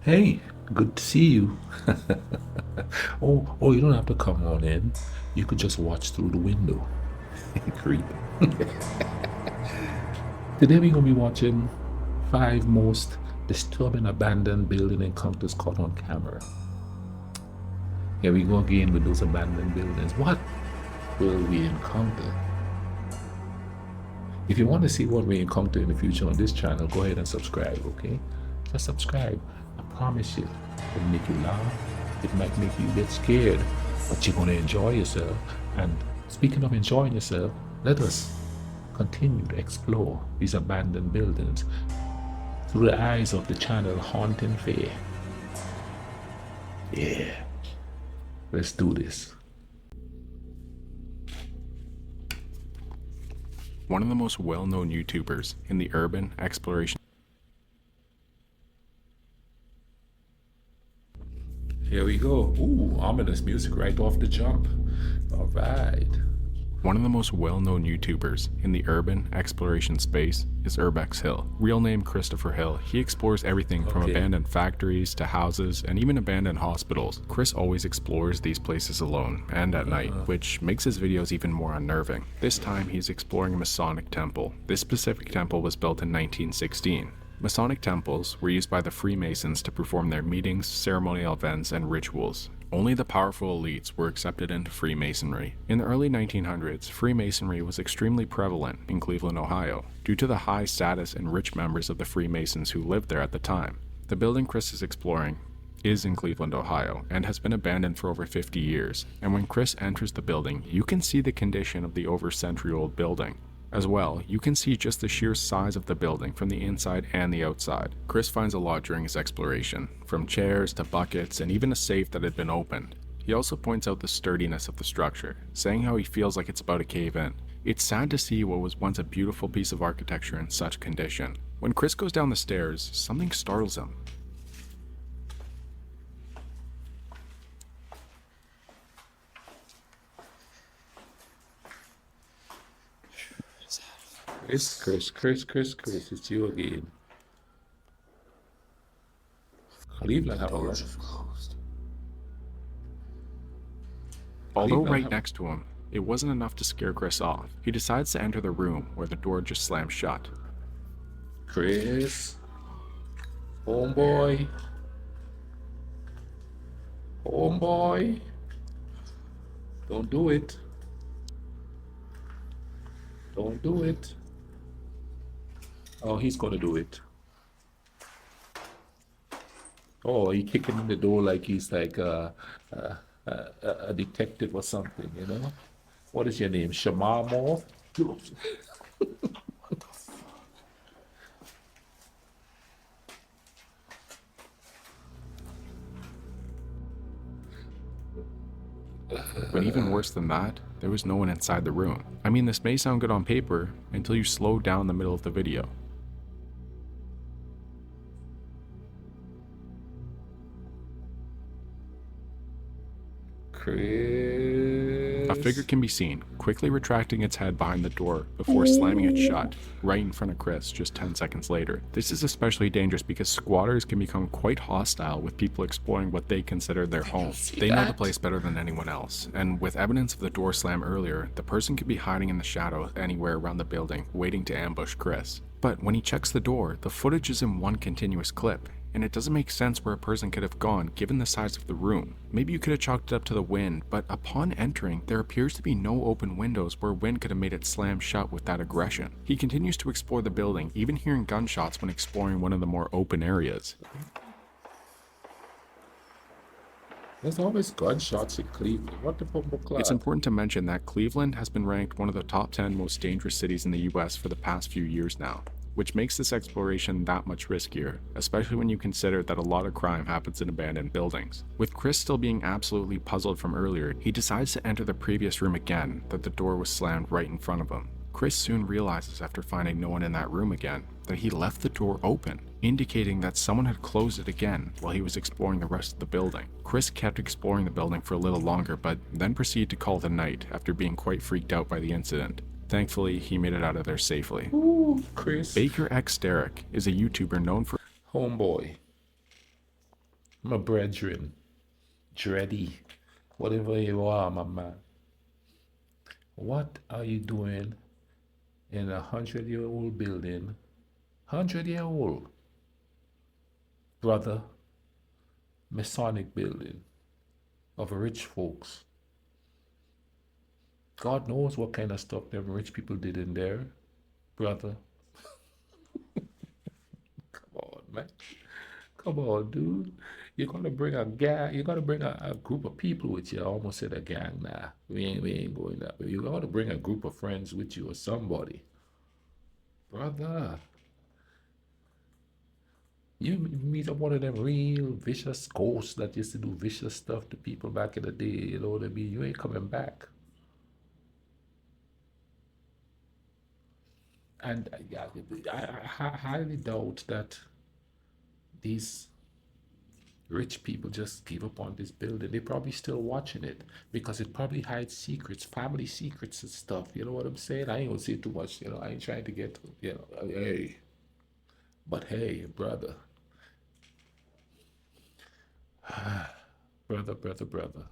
Hey, good to see you. Oh, you don't have to come on in. You could just watch through the window. Creep. Today we're gonna be watching 5 most disturbing abandoned building encounters caught on camera. Here we go again with those abandoned buildings. What will we encounter? If you want to see what we encounter in the future on this channel, go ahead and subscribe, okay? Just subscribe. I promise you, it'll make you laugh. It might make you get scared, but you're going to enjoy yourself. And speaking of enjoying yourself, let us continue to explore these abandoned buildings through the eyes of the channel Haunting Fair. Yeah, let's do this. One of the most well-known YouTubers in the urban exploration. Here we go. Ooh, ominous music right off the jump. All right. One of the most well-known YouTubers in the urban exploration space is Urbex Hill. Real name Christopher Hill. He explores everything from abandoned factories to houses and even abandoned hospitals. Chris always explores these places alone and at night, which makes his videos even more unnerving. This time he's exploring a Masonic temple. This specific temple was built in 1916. Masonic temples were used by the Freemasons to perform their meetings, ceremonial events, and rituals. Only the powerful elites were accepted into Freemasonry. In the early 1900s, Freemasonry was extremely prevalent in Cleveland, Ohio, due to the high status and rich members of the Freemasons who lived there at the time. The building Chris is exploring is in Cleveland, Ohio, and has been abandoned for over 50 years. And when Chris enters the building, you can see the condition of the over century-old building. As well, you can see just the sheer size of the building from the inside and the outside. Chris finds a lot during his exploration, from chairs to buckets and even a safe that had been opened. He also points out the sturdiness of the structure, saying how he feels like it's about to cave in. It's sad to see what was once a beautiful piece of architecture in such condition. When Chris goes down the stairs, something startles him. Chris, it's you again. Cleveland have a lot. Although right next to him, it wasn't enough to scare Chris off. He decides to enter the room where the door just slams shut. Chris, homeboy, homeboy, don't do it. Don't do it. Oh, he's gonna do it. Oh, he kicking in the door like he's like a detective or something, you know? What is your name? Shamar Moore? But even worse than that, there was no one inside the room. I mean, this may sound good on paper until you slow down the middle of the video. Chris. A figure can be seen, quickly retracting its head behind the door before slamming it shut, right in front of Chris just 10 seconds later. This is especially dangerous because squatters can become quite hostile with people exploring what they consider their home. They know the place better than anyone else, and with evidence of the door slam earlier, the person could be hiding in the shadows anywhere around the building, waiting to ambush Chris. But when he checks the door, the footage is in one continuous clip, and it doesn't make sense where a person could have gone given the size of the room. Maybe you could have chalked it up to the wind, but upon entering, there appears to be no open windows where wind could have made it slam shut with that aggression. He continues to explore the building, even hearing gunshots when exploring one of the more open areas. There's always gunshots in Cleveland. What the bumble clock? It's important to mention that Cleveland has been ranked one of the top 10 most dangerous cities in the US for the past few years now, which makes this exploration that much riskier, especially when you consider that a lot of crime happens in abandoned buildings. With Chris still being absolutely puzzled from earlier, he decides to enter the previous room again, that the door was slammed right in front of him. Chris soon realizes after finding no one in that room again, that he left the door open, indicating that someone had closed it again while he was exploring the rest of the building. Chris kept exploring the building for a little longer, but then proceeded to call it a night after being quite freaked out by the incident. Thankfully, he made it out of there safely. Ooh, Chris. Baker X Derek is a YouTuber known for Homeboy. my brethren, Dreddy, whatever you are, my man. What are you doing in a 100-year-old building? 100-year-old, brother, Masonic building of rich folks. God knows what kind of stuff them rich people did in there, brother. Come on, man. Come on, dude. You gotta bring a gang. You gotta bring a group of people with you. I almost said a gang. Nah, we ain't going that way. You gotta bring a group of friends with you or somebody, brother. You meet up one of them real vicious ghosts that used to do vicious stuff to people back in the day. You know what I mean? You ain't coming back. And yeah, I highly doubt that these rich people just give up on this building. They're probably still watching it because it probably hides secrets, family secrets and stuff. You know what I'm saying? I ain't gonna say too much. You know, I ain't trying to get, hey, but hey, brother, brother.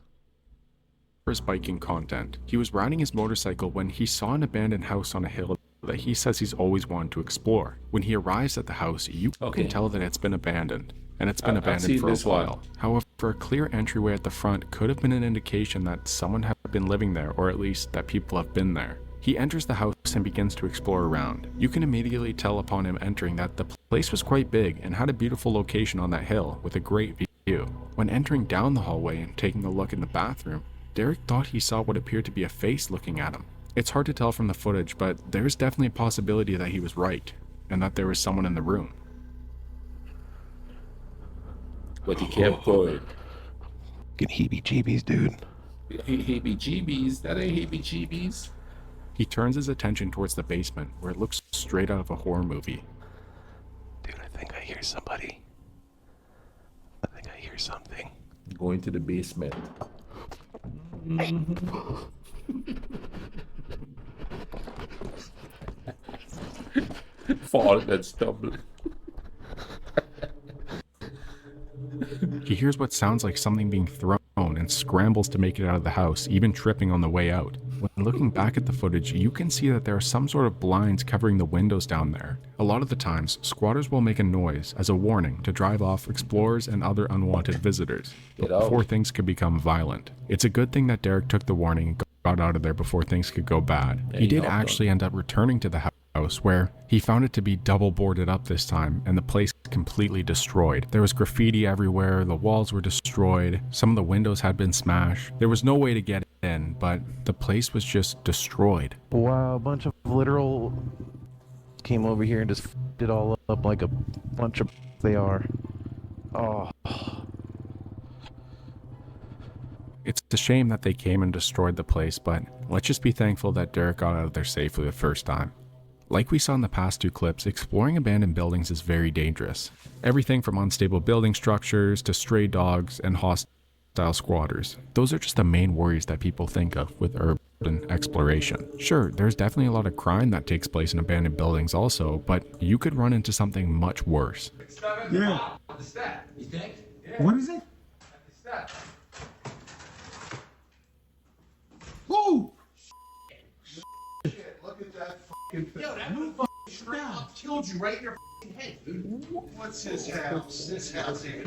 For his biking content, he was riding his motorcycle when he saw an abandoned house on a hill that he says he's always wanted to explore. When he arrives at the house, you can tell that it's been abandoned, and it's been abandoned for a while. However, a clear entryway at the front could have been an indication that someone had been living there, or at least that people have been there. He enters the house and begins to explore around. You can immediately tell upon him entering that the place was quite big and had a beautiful location on that hill with a great view. When entering down the hallway and taking a look in the bathroom, Derek thought he saw what appeared to be a face looking at him. It's hard to tell from the footage, but there's definitely a possibility that he was right, and that there was someone in the room. But he kept going. Get heebie-jeebies, dude. Heebie-jeebies? That ain't heebie-jeebies. He turns his attention towards the basement, where it looks straight out of a horror movie. Dude, I think I hear somebody. I think I hear something. Going to the basement. Falling and stumbling. He hears what sounds like something being thrown and scrambles to make it out of the house, even tripping on the way out. When looking back at the footage, you can see that there are some sort of blinds covering the windows down there. A lot of the times, squatters will make a noise as a warning to drive off explorers and other unwanted visitors before things could become violent. It's a good thing that Derek took the warning and got out of there before things could go bad. He did actually end up returning to the house, where he found it to be double boarded up this time and the place completely destroyed. There was graffiti everywhere, the walls were destroyed, some of the windows had been smashed. There was no way to get in, but the place was just destroyed. Wow, a bunch of literal came over here and just f***ed it all up like a bunch of they are. Oh. It's a shame that they came and destroyed the place, but let's just be thankful that Derek got out of there safely the first time. Like we saw in the past two clips, exploring abandoned buildings is very dangerous. Everything from unstable building structures to stray dogs and hostile squatters. Those are just the main worries that people think of with urban exploration. Sure, there's definitely a lot of crime that takes place in abandoned buildings also, but you could run into something much worse. Yeah. You think? What is it? Oh! Shit, look at that fucking thing. Yo, that would straight up killed you right in your fucking head, dude. What's this house? This house ain't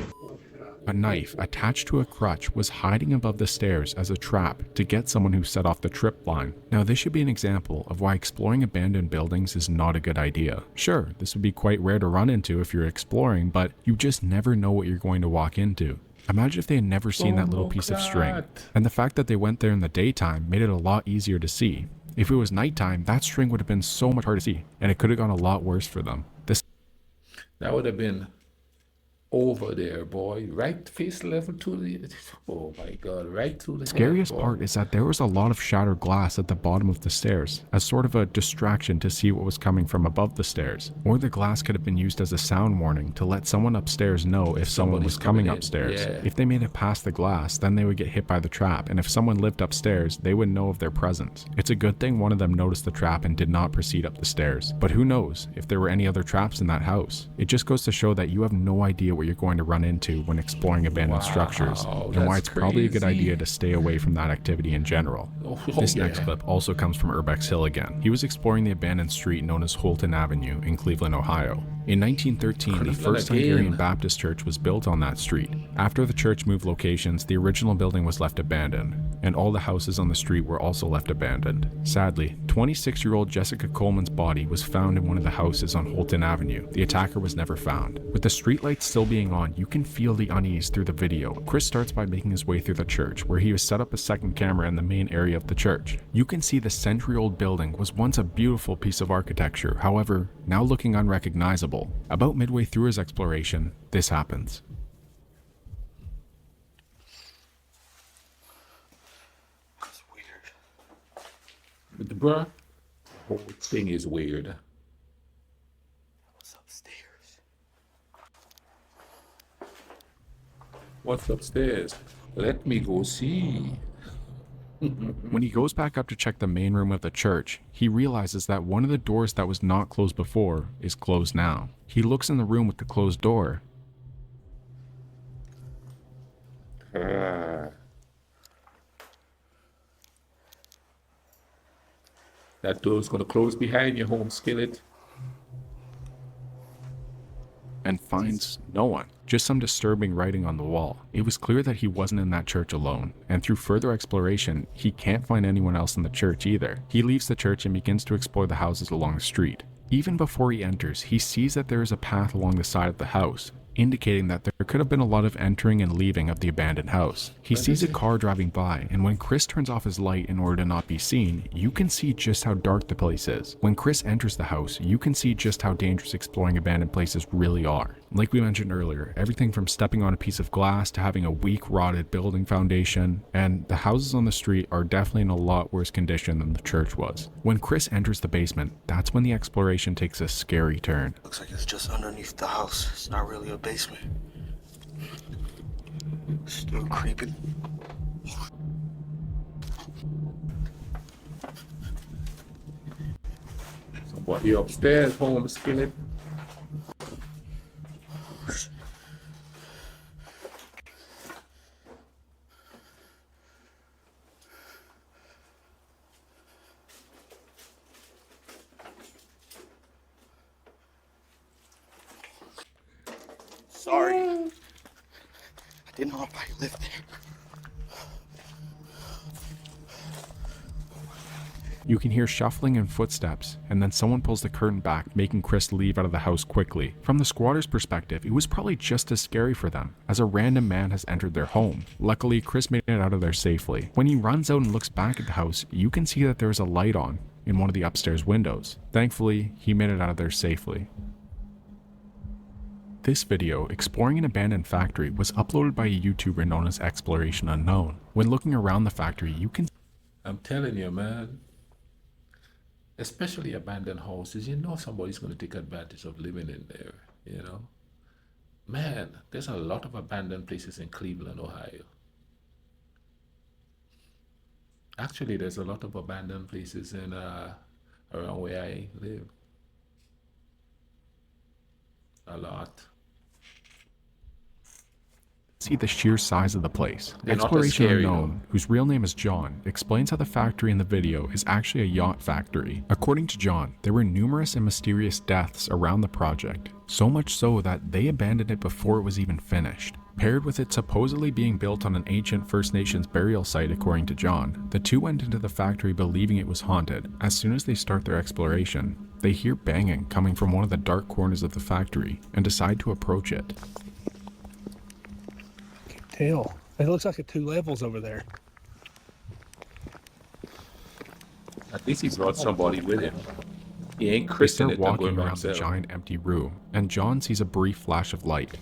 A knife attached to a crutch was hiding above the stairs as a trap to get someone who set off the trip line. Now this should be an example of why exploring abandoned buildings is not a good idea. Sure, this would be quite rare to run into if you're exploring, but you just never know what you're going to walk into. Imagine if they had never seen that little piece of string. And the fact that they went there in the daytime made it a lot easier to see. If it was nighttime, that string would have been so much harder to see, and it could have gone a lot worse for them. That would have been over there, boy. Right face level to the... Oh my God, right to the Scariest head, part is that there was a lot of shattered glass at the bottom of the stairs, as sort of a distraction to see what was coming from above the stairs. Or the glass could have been used as a sound warning to let someone upstairs know if someone was coming upstairs. Yeah. If they made it past the glass, then they would get hit by the trap, and if someone lived upstairs, they would know of their presence. It's a good thing one of them noticed the trap and did not proceed up the stairs. But who knows if there were any other traps in that house? It just goes to show that you have no idea what what you're going to run into when exploring abandoned structures, and why that's it's probably a good crazy. idea to stay away from that activity in general. This next clip also comes from Urbex Hill again. He was exploring the abandoned street known as Holton Avenue in Cleveland, Ohio. In 1913, the first Hungarian Baptist church was built on that street. After the church moved locations, the original building was left abandoned, and all the houses on the street were also left abandoned. Sadly, 26-year-old Jessica Coleman's body was found in one of the houses on Holton Avenue. The attacker was never found. With the streetlights still being on, you can feel the unease through the video. Chris starts by making his way through the church, where he has set up a second camera in the main area of the church. You can see the century-old building was once a beautiful piece of architecture, however, now looking unrecognizable. About midway through his exploration, this happens. That's weird. But the bruh, whole thing is weird. What's upstairs? What's upstairs? Let me go see. When he goes back up to check the main room of the church, he realizes that one of the doors that was not closed before is closed now. He looks in the room with the closed door. That door's gonna close behind you, home skillet. And finds no one, just some disturbing writing on the wall. It was clear that he wasn't in that church alone, and through further exploration, he can't find anyone else in the church either. He leaves the church and begins to explore the houses along the street. Even before he enters, he sees that there is a path along the side of the house, indicating that there could have been a lot of entering and leaving of the abandoned house. He sees a car driving by, and when Chris turns off his light in order to not be seen, you can see just how dark the place is. When Chris enters the house, you can see just how dangerous exploring abandoned places really are. Like we mentioned earlier, everything from stepping on a piece of glass to having a weak, rotted building foundation, and the houses on the street are definitely in a lot worse condition than the church was. When Chris enters the basement, that's when the exploration takes a scary turn. Looks like it's just underneath the house. It's not really a basement. Still creeping. Somebody upstairs, home skillet. Sorry. I didn't know if I lived there. You can hear shuffling and footsteps, and then someone pulls the curtain back, making Chris leave out of the house quickly. From the squatters' perspective, it was probably just as scary for them, as a random man has entered their home. Luckily, Chris made it out of there safely. When he runs out and looks back at the house, you can see that there is a light on in one of the upstairs windows. Thankfully, he made it out of there safely. This video, exploring an abandoned factory, was uploaded by a YouTuber known as Exploration Unknown. When looking around the factory, you can... I'm telling you, man. Especially abandoned houses, you know somebody's going to take advantage of living in there, you know? Man, there's a lot of abandoned places in Cleveland, Ohio. Actually, there's a lot of abandoned places in around where I live. A lot. see the sheer size of the place. They're not as Exploration scary, Unknown, whose real name is John, explains how the factory in the video is actually a yacht factory. According to John, there were numerous and mysterious deaths around the project, so much so that they abandoned it before it was even finished. Paired with it supposedly being built on an ancient First Nations burial site, according to John, the two went into the factory believing it was haunted. As soon as they start their exploration, they hear banging coming from one of the dark corners of the factory and decide to approach it. Tell. It looks like 2 levels over there. At least he brought somebody with him. He ain't They christened start it and walking going by around the himself. giant empty room, and John sees a brief flash of light.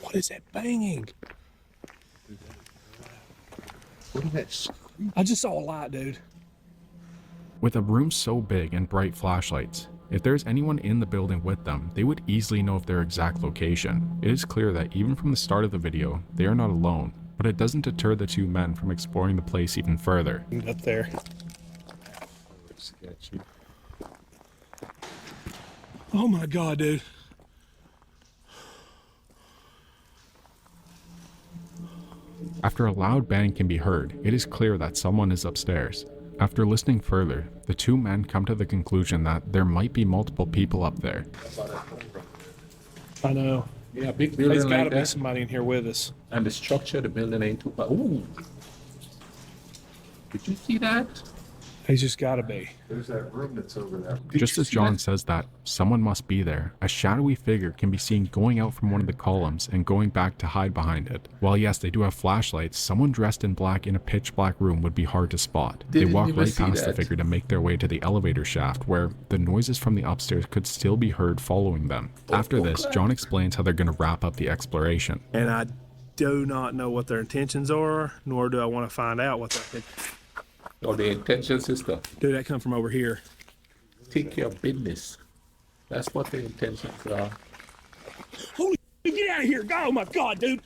What is that banging? What is that? I just saw a light, dude. With a room so big and bright flashlights, if there's anyone in the building with them, they would easily know of their exact location. It is clear that even from the start of the video, they are not alone, but it doesn't deter the 2 men from exploring the place even further. Up there. Oh my god, dude. After a loud bang can be heard, it is clear that someone is upstairs. After listening further, the two men come to the conclusion that there might be multiple people up there. I know. Yeah, big There's building got to like be that. somebody in here with us. And the structure of the building ain't too bad. Ooh. Did you see that? He's just got to be. There's that room that's over there. Just as John says that, someone must be there, a shadowy figure can be seen going out from one of the columns and going back to hide behind it. While yes, they do have flashlights, someone dressed in black in a pitch black room would be hard to spot. They Didn't walk even right see past the that. figure to make their way to the elevator shaft, where the noises from the upstairs could still be heard following them. After this, John explains how they're going to wrap up the exploration. And I do not know what their intentions are, nor do I want to find out what their Or the intention, sister. Dude, that come from over here. Take care of business. That's what the intentions are. Holy, get out of here. Oh my God, dude.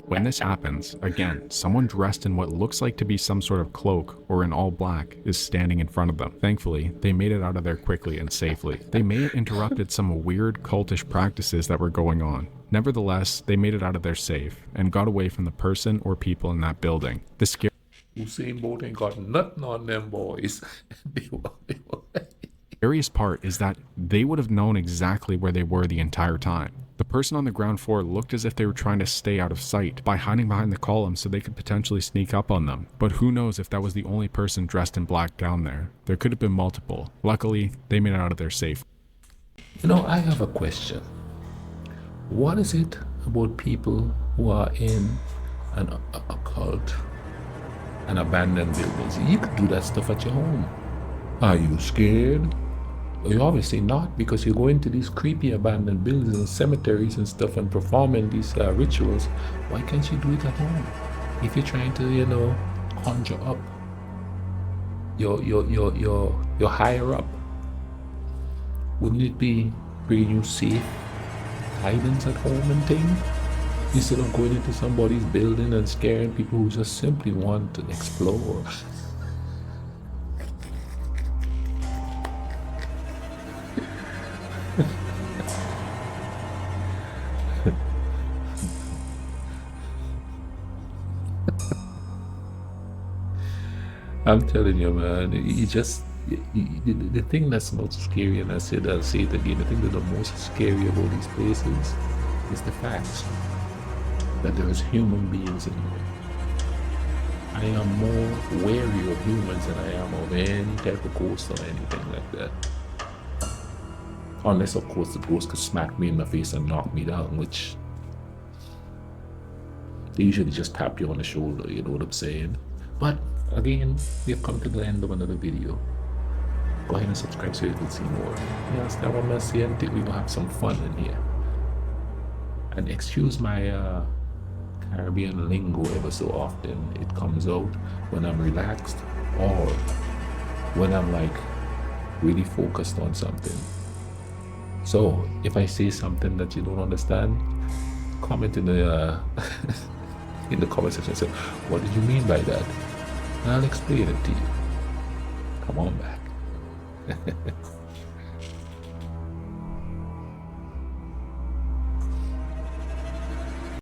When this happens, again, someone dressed in what looks like to be some sort of cloak or in all black is standing in front of them. Thankfully, they made it out of there quickly and safely. They may have interrupted some weird cultish practices that were going on. Nevertheless, they made it out of there safe and got away from the person or people in that building. The Usain Bolt ain't got nothing on them boys. scariest part is that they would have known exactly where they were the entire time. The person on the ground floor looked as if they were trying to stay out of sight by hiding behind the columns so they could potentially sneak up on them. But who knows if that was the only person dressed in black down there. There could have been multiple. Luckily, they made it out of there safe. You know, I have a question. What is it about people who are in an occult and abandoned buildings? You could do that stuff at your home. Are you scared? You're obviously not, because you go into these creepy abandoned buildings and cemeteries and stuff and performing these rituals. Why can't you do it at home? If you're trying to, you know, conjure up your higher up, wouldn't it be bringing you safe guidance at home and things, instead of going into somebody's building and scaring people who just simply want to explore? I'm telling you, man, the thing that's most scary, and I'll say it again, the thing that's the most scary about these places is the fact that there's human beings in here. I am more wary of humans than I am of any type of ghost or anything like that. Unless, of course, the ghost could smack me in the face and knock me down, which they usually just tap you on the shoulder, you know what I'm saying? But again, we have come to the end of another video. Go ahead and subscribe so you can see more. Yes, that one must see, and we're gonna have some fun in here. And excuse my Caribbean lingo ever so often. It comes out when I'm relaxed or when I'm like really focused on something. So if I say something that you don't understand, comment in the in the comment section and say, what did you mean by that? And I'll explain it to you. Come on back.